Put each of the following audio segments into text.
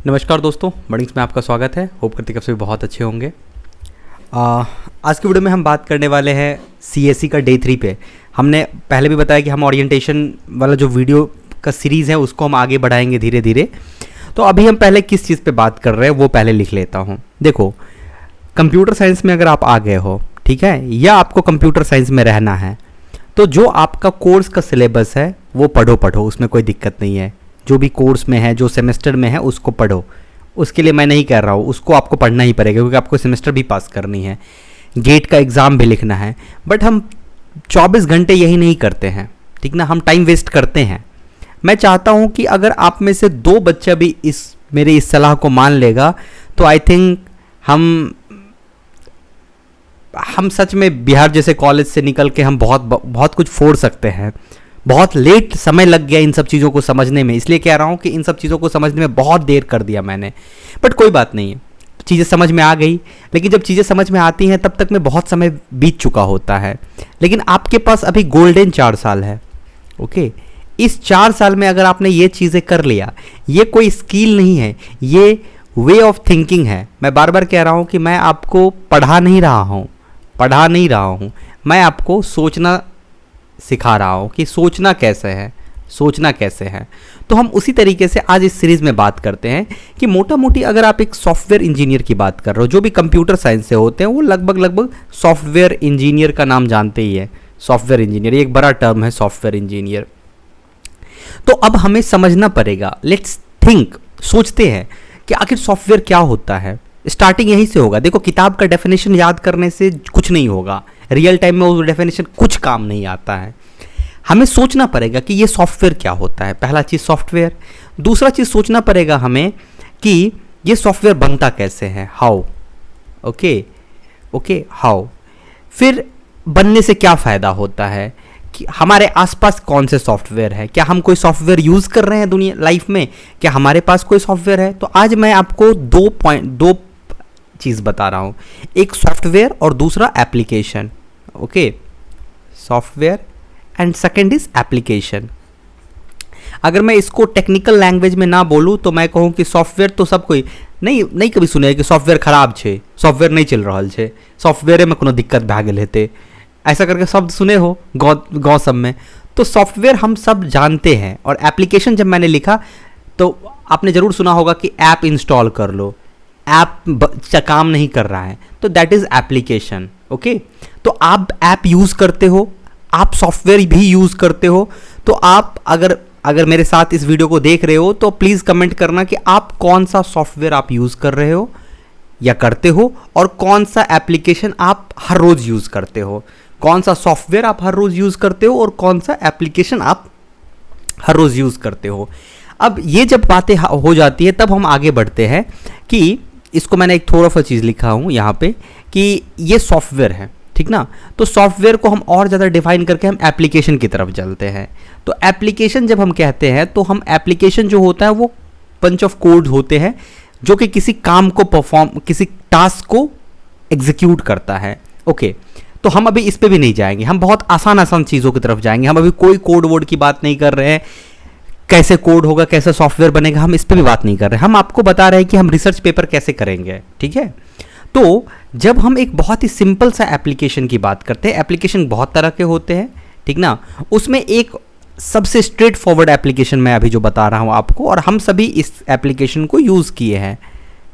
नमस्कार दोस्तों, बर्निंग्स में आपका स्वागत है। होप करते हैं आप सभी बहुत अच्छे होंगे। आज की वीडियो में हम बात करने वाले हैं CSE का डे 3 पे। हमने पहले भी बताया कि हम ओरिएंटेशन वाला जो वीडियो का सीरीज़ है उसको हम आगे बढ़ाएंगे धीरे धीरे। तो अभी हम पहले किस चीज़ पे बात कर रहे हैं वो पहले लिख लेता हूँ। देखो, कंप्यूटर साइंस में अगर आप आ गए हो, ठीक है, या आपको कंप्यूटर साइंस में रहना है, तो जो आपका कोर्स का सिलेबस है वो पढ़ो, उसमें कोई दिक्कत नहीं है। जो भी कोर्स में है, जो सेमेस्टर में है, उसको पढ़ो। उसके लिए मैं नहीं कह रहा हूँ, उसको आपको पढ़ना ही पड़ेगा क्योंकि आपको सेमेस्टर भी पास करनी है, गेट का एग्ज़ाम भी लिखना है। बट हम 24 घंटे यही नहीं करते हैं, ठीक ना, हम टाइम वेस्ट करते हैं। मैं चाहता हूँ कि अगर आप में से 2 बच्चा भी मेरे इस सलाह को मान लेगा तो आई थिंक हम सच में बिहार जैसे कॉलेज से निकल के हम बहुत कुछ फोड़ सकते हैं। बहुत लेट समय लग गया इन सब चीज़ों को समझने में, इसलिए कह रहा हूँ कि इन सब चीज़ों को समझने में बहुत देर कर दिया मैंने। बट कोई बात नहीं है, चीज़ें समझ में आ गई। लेकिन जब चीज़ें समझ में आती हैं तब तक में बहुत समय बीत चुका होता है। लेकिन आपके पास अभी गोल्डन 4 साल है। ओके, इस 4 साल में अगर आपने ये चीज़ें कर लिया, ये कोई स्किल नहीं है, ये वे ऑफ थिंकिंग है। मैं बार बार कह रहा हूँ कि मैं आपको पढ़ा नहीं रहा हूँ, मैं आपको सोचना सिखा रहा हूँ कि सोचना कैसे है। तो हम उसी तरीके से आज इस सीरीज़ में बात करते हैं कि मोटा मोटी अगर आप एक सॉफ्टवेयर इंजीनियर की बात कर रहे हो, जो भी कंप्यूटर साइंस से होते हैं वो लगभग सॉफ्टवेयर इंजीनियर का नाम जानते ही है। सॉफ्टवेयर इंजीनियर एक बड़ा टर्म है, सॉफ्टवेयर इंजीनियर। तो अब हमें समझना पड़ेगा, लेट्स थिंक, सोचते हैं कि आखिर सॉफ्टवेयर क्या होता है। स्टार्टिंग यहीं से होगा। देखो, किताब का डेफिनेशन याद करने से कुछ नहीं होगा, रियल टाइम में वो डेफिनेशन कुछ काम नहीं आता है। हमें सोचना पड़ेगा कि ये सॉफ्टवेयर क्या होता है। पहला चीज़ सॉफ्टवेयर। दूसरा चीज़ सोचना पड़ेगा हमें कि ये सॉफ्टवेयर बनता कैसे है, हाउ। Okay, how. फिर बनने से क्या फ़ायदा होता है, कि हमारे आसपास कौन से सॉफ्टवेयर है, क्या हम कोई सॉफ्टवेयर यूज़ कर रहे हैं दुनिया लाइफ में, क्या हमारे पास कोई सॉफ्टवेयर है। तो आज मैं आपको दो चीज़ बता रहा हूँ, एक सॉफ्टवेयर और दूसरा application. Okay, software and second is application. अगर मैं इसको टेक्निकल लैंग्वेज में ना बोलूँ तो मैं कहूँ कि सॉफ्टवेयर तो सब कोई नहीं कभी सुने कि सॉफ्टवेयर खराब छे, सॉफ्टवेयर नहीं चल रहा छे, सॉफ्टवेयर में कोनो दिक्कत भा गेल हेते, ऐसा करके शब्द सुने हो गाँव सब में। तो सॉफ्टवेयर हम सब जानते हैं। और एप्लीकेशन जब मैंने लिखा तो आपने ज़रूर सुना होगा कि ऐप इंस्टॉल कर लो, ऐप काम नहीं कर रहा है, तो दैट इज़ एप्लीकेशन। ओके, तो आप ऐप यूज़ करते हो, आप सॉफ्टवेयर भी यूज़ करते हो। तो आप अगर मेरे साथ इस वीडियो को देख रहे हो तो प्लीज़ कमेंट करना कि आप कौन सा सॉफ्टवेयर आप यूज़ कर रहे हो या करते हो, और कौन सा एप्लीकेशन आप हर रोज़ यूज़ करते हो। कौन सा सॉफ्टवेयर आप हर रोज़ यूज़ करते हो और कौन सा एप्लीकेशन आप हर रोज़ यूज़ करते हो। अब ये जब बातें हो जाती है तब हम आगे बढ़ते हैं कि इसको मैंने एक थोड़ा सा चीज़ लिखा हूँ यहाँ पे कि ये सॉफ्टवेयर है, ठीक ना। तो सॉफ्टवेयर को हम और ज़्यादा डिफाइन करके हम एप्लीकेशन की तरफ चलते हैं। तो एप्लीकेशन जब हम कहते हैं तो हम एप्लीकेशन जो होता है वो बंच ऑफ कोड होते हैं जो कि किसी काम को किसी टास्क को एग्जीक्यूट करता है। ओके, तो हम अभी इस पे भी नहीं जाएंगे, हम बहुत आसान चीज़ों की तरफ जाएंगे। हम अभी कोई कोड वोड की बात नहीं कर रहे हैं, कैसे कोड होगा, कैसे सॉफ्टवेयर बनेगा, हम इस पे भी बात नहीं कर रहे। हम आपको बता रहे हैं कि हम रिसर्च पेपर कैसे करेंगे, ठीक है। तो जब हम एक बहुत ही सिंपल सा एप्लीकेशन की बात करते हैं, एप्लीकेशन बहुत तरह के होते हैं, ठीक ना। उसमें एक सबसे स्ट्रेट फॉरवर्ड एप्लीकेशन मैं अभी जो बता रहा हूँ आपको, और हम सभी इस एप्लीकेशन को यूज़ किए हैं,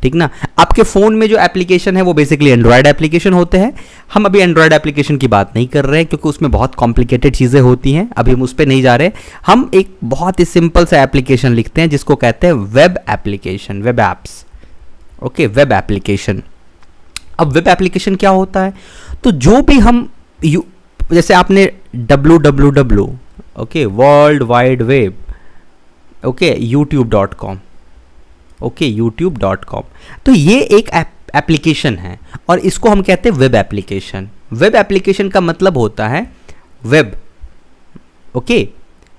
ठीक ना। आपके फ़ोन में जो एप्लीकेशन है वो बेसिकली एंड्रॉयड एप्लीकेशन होते हैं। हम अभी एंड्रॉयड एप्लीकेशन की बात नहीं कर रहे हैं क्योंकि उसमें बहुत कॉम्प्लिकेटेड चीज़ें होती हैं, अभी हम उस पर नहीं जा रहे। हम एक बहुत ही सिंपल सा एप्लीकेशन लिखते हैं जिसको कहते हैं web application, web apps. Okay, web application. अब वेब एप्लीकेशन क्या होता है, तो जो भी हम जैसे आपने www, okay, world wide web, okay, youtube.com, okay, youtube.com, तो ये एक एप्लीकेशन है और इसको हम कहते हैं वेब एप्लीकेशन। वेब एप्लीकेशन का मतलब होता है वेब, ओके,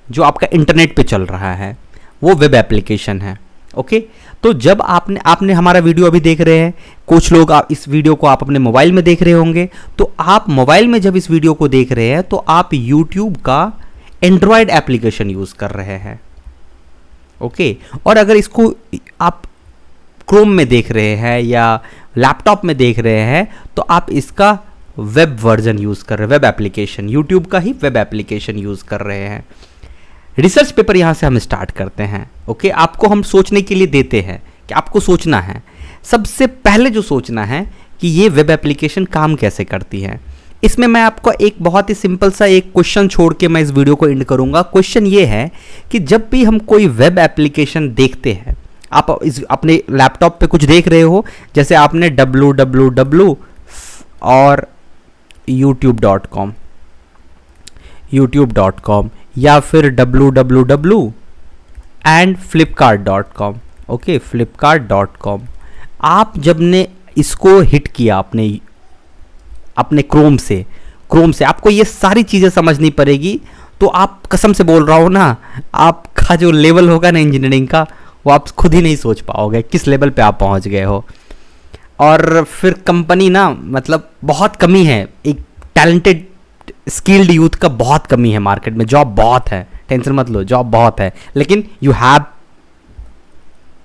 जो आपका इंटरनेट पे चल रहा है वो वेब एप्लीकेशन है। ओके, तो जब आपने हमारा वीडियो अभी देख रहे हैं, कुछ लोग इस वीडियो को आप अपने मोबाइल में देख रहे होंगे, तो आप मोबाइल में जब इस वीडियो को देख रहे हैं तो आप YouTube का एंड्रॉयड एप्लीकेशन यूज़ कर रहे हैं। ओके, और अगर इसको आप क्रोम में देख रहे हैं या लैपटॉप में देख रहे हैं तो आप इसका वेब वर्जन यूज़ कर रहे हैं, वेब एप्लीकेशन, यूट्यूब का ही वेब एप्लीकेशन यूज़ कर रहे हैं। रिसर्च पेपर यहाँ से हम स्टार्ट करते हैं। ओके, आपको हम सोचने के लिए देते हैं कि आपको सोचना है। सबसे पहले जो सोचना है कि ये वेब एप्लीकेशन काम कैसे करती है। इसमें मैं आपको एक बहुत ही सिंपल सा एक क्वेश्चन छोड़ के मैं इस वीडियो को एंड करूँगा। क्वेश्चन ये है कि जब भी हम कोई वेब एप्लीकेशन देखते हैं, आप इस अपने लैपटॉप पे कुछ देख रहे हो, जैसे आपने www और youtube.com या फिर www and flipkart.com, okay, flipkart.com, आप जब ने इसको हिट किया अपने क्रोम से आपको ये सारी चीज़ें समझनी पड़ेगी। तो आप कसम से बोल रहा हो ना, आपका जो लेवल होगा ना इंजीनियरिंग का, वो आप खुद ही नहीं सोच पाओगे किस लेवल पे आप पहुंच गए हो। और फिर कंपनी ना, मतलब बहुत कमी है, एक टैलेंटेड स्किल्ड यूथ का बहुत कमी है मार्केट में। जॉब बहुत है, टेंशन मत लो, जॉब बहुत है, लेकिन यू हैव,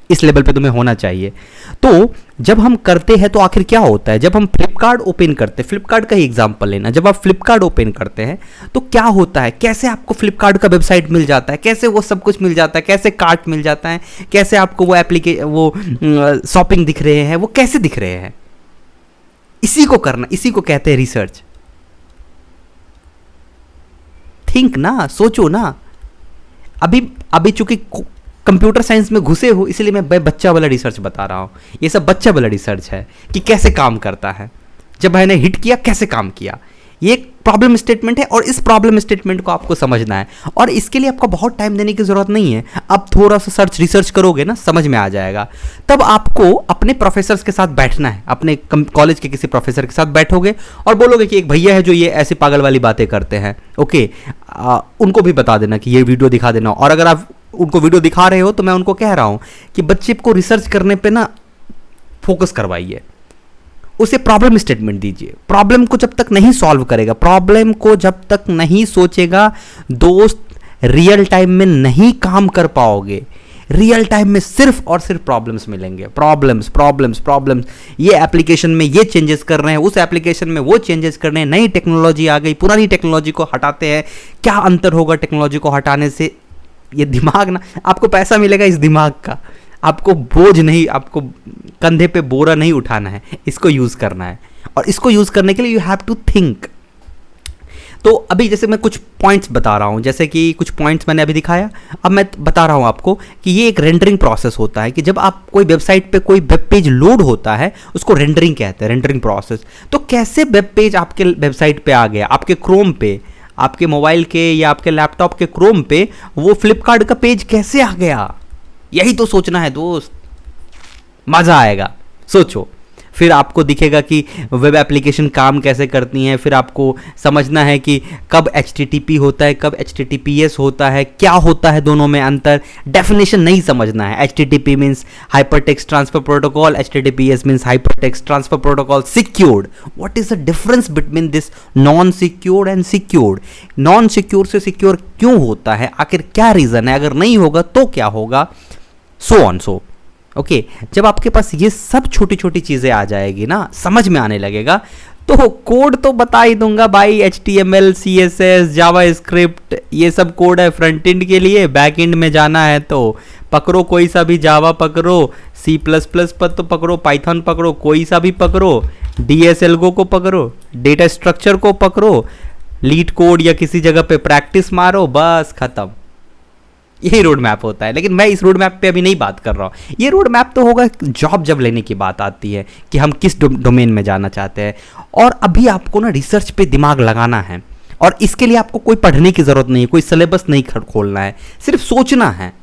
इस लेवल पे तुम्हें होना चाहिए। तो जब हम करते हैं तो आखिर क्या होता है, जब हम फ्लिपकार्ट ओपन करते हैं, फ्लिपकार्ट का ही एग्जांपल लेना, जब आप फ्लिपकार्ट ओपन करते हैं तो क्या होता है, कैसे आपको फ्लिपकार्ट का वेबसाइट मिल जाता है, कैसे वो सब कुछ मिल जाता है, कैसे कार्ट मिल जाता है, कैसे आपको वो शॉपिंग दिख रहे हैं, वो कैसे दिख रहे हैं, इसी को करना, इसी को कहते हैं रिसर्च। थिंक ना, सोचो ना। अभी चूंकि कंप्यूटर साइंस में घुसे हो इसलिए मैं बच्चा वाला रिसर्च बता रहा हूँ। ये सब बच्चा वाला रिसर्च है कि कैसे काम करता है, जब मैंने हिट किया कैसे काम किया। ये एक प्रॉब्लम स्टेटमेंट है और इस प्रॉब्लम स्टेटमेंट को आपको समझना है, और इसके लिए आपको बहुत टाइम देने की ज़रूरत नहीं है। आप थोड़ा सा रिसर्च करोगे ना, समझ में आ जाएगा। तब आपको अपने प्रोफेसर्स के साथ बैठना है, अपने कॉलेज के किसी प्रोफेसर के साथ बैठोगे और बोलोगे कि एक भैया है जो ये ऐसे पागल वाली बातें करते हैं, ओके, उनको भी बता देना कि ये वीडियो दिखा देना। और अगर आप उनको वीडियो दिखा रहे हो तो मैं उनको कह रहा हूँ कि बच्चे को रिसर्च करने पे ना फोकस करवाइए, उसे प्रॉब्लम स्टेटमेंट दीजिए। प्रॉब्लम को जब तक नहीं सॉल्व करेगा, प्रॉब्लम को जब तक नहीं सोचेगा दोस्त, रियल टाइम में नहीं काम कर पाओगे। रियल टाइम में सिर्फ और सिर्फ प्रॉब्लम्स मिलेंगे, प्रॉब्लम्स। ये एप्लीकेशन में ये चेंजेस कर रहे हैं, उस एप्लीकेशन में वो चेंजेस कर रहे हैं, नई टेक्नोलॉजी आ गई, पुरानी टेक्नोलॉजी को हटाते हैं, क्या अंतर होगा टेक्नोलॉजी को हटाने से। ये दिमाग ना, आपको पैसा मिलेगा इस दिमाग का, आपको बोझ नहीं, आपको कंधे पे बोरा नहीं उठाना है, इसको यूज़ करना है। और इसको यूज़ करने के लिए यू हैव टू थिंक। तो अभी जैसे मैं कुछ पॉइंट्स बता रहा हूँ, जैसे कि कुछ पॉइंट्स मैंने अभी दिखाया, अब मैं बता रहा हूँ आपको कि ये एक रेंडरिंग प्रोसेस होता है कि जब आप कोई वेबसाइट पे कोई वेब पेज लोड होता है उसको रेंडरिंग कहते हैं, रेंडरिंग प्रोसेस। तो कैसे वेब पेज आपके वेबसाइट पे आ गया, आपके क्रोम पे, आपके मोबाइल के या आपके लैपटॉप के क्रोम पे वो फ्लिपकार्ट का पेज कैसे आ गया, यही तो सोचना है दोस्त, मज़ा आएगा। सोचो, फिर आपको दिखेगा कि वेब एप्लीकेशन काम कैसे करती हैं। फिर आपको समझना है कि कब HTTP होता है, कब HTTPS होता है, क्या होता है दोनों में अंतर। डेफिनेशन नहीं समझना है। HTTP means hyper text transfer protocol, HTTPS means hyper text transfer protocol secured. What is the difference between this non secured and secured. Non secure से सिक्योर क्यों होता है, आखिर क्या रीज़न है, अगर नहीं होगा तो क्या होगा, सो ऑन सो। ओके, जब आपके पास ये सब छोटी छोटी चीज़ें आ जाएगी ना, समझ में आने लगेगा, तो कोड तो बता ही दूंगा भाई। HTML, CSS, जावास्क्रिप्ट, ये सब कोड है फ्रंट एंड के लिए। बैक एंड में जाना है तो पकड़ो कोई सा भी, जावा पकड़ो, C++ पर तो पकड़ो, पाइथन पकड़ो, कोई सा भी पकड़ो, DSLGO को पकड़ो, डेटा स्ट्रक्चर को पकड़ो, लीड कोड या किसी जगह पे प्रैक्टिस मारो, बस खत्म। यही रोड मैप होता है। लेकिन मैं इस रोड मैप पे अभी नहीं बात कर रहा हूँ। ये रोड मैप तो होगा जॉब जब लेने की बात आती है कि हम किस डोमेन में जाना चाहते हैं। और अभी आपको ना रिसर्च पे दिमाग लगाना है, और इसके लिए आपको कोई पढ़ने की ज़रूरत नहीं है, कोई सिलेबस नहीं खोलना है, सिर्फ सोचना है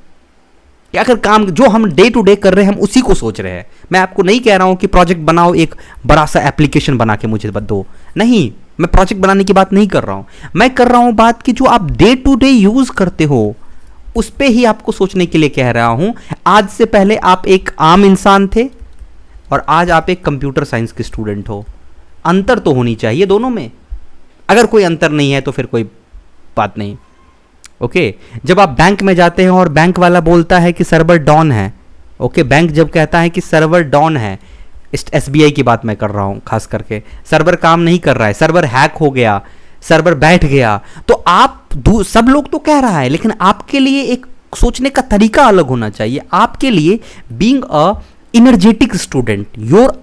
कि अगर काम जो हम डे टू डे कर रहे हैं हम उसी को सोच रहे हैं। मैं आपको नहीं कह रहा हूँ कि प्रोजेक्ट बनाओ, एक बड़ा सा एप्लीकेशन बना के मुझे दो, नहीं, मैं प्रोजेक्ट बनाने की बात नहीं कर रहा हूँ। मैं कर रहा हूँ बात कि जो आप डे टू डे यूज़ करते हो उस पे ही आपको सोचने के लिए कह रहा हूं। आज से पहले आप एक आम इंसान थे और आज आप एक कंप्यूटर साइंस के स्टूडेंट हो। अंतर तो होनी चाहिए दोनों में। अगर कोई अंतर नहीं है तो फिर कोई बात नहीं। ओके, जब आप बैंक में जाते हैं और बैंक वाला बोलता है कि सर्वर डाउन है, ओके, बैंक जब कहता है कि सर्वर डाउन है, एसबीआई की बात मैं कर रहा हूं खास करके, सर्वर काम नहीं कर रहा है, सर्वर हैक हो गया, सर्वर बैठ गया, तो आप सब लोग तो कह रहा है, लेकिन आपके लिए एक सोचने का तरीका अलग होना चाहिए। आपके लिए being a energetic student, your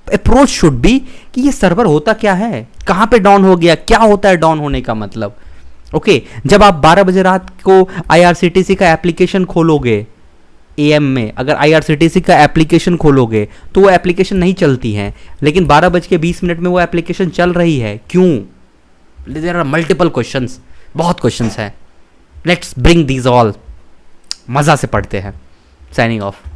approach should be कि ये सर्वर होता क्या है, कहां पे डाउन हो गया, क्या होता है डाउन होने का मतलब। ओके, जब आप 12 बजे रात को आईआरसीटीसी का एप्लीकेशन खोलोगे, एएम में अगर आईआरसीटीसी का एप्लीकेशन खोलोगे तो वो एप्लीकेशन नहीं चलती है, लेकिन 12:20 में वो एप्लीकेशन चल रही है, क्यों? देयर आर मल्टीपल क्वेश्चंस, बहुत क्वेश्चंस हैं। लेट्स ब्रिंग दीज ऑल, मजा से पढ़ते हैं। Signing off.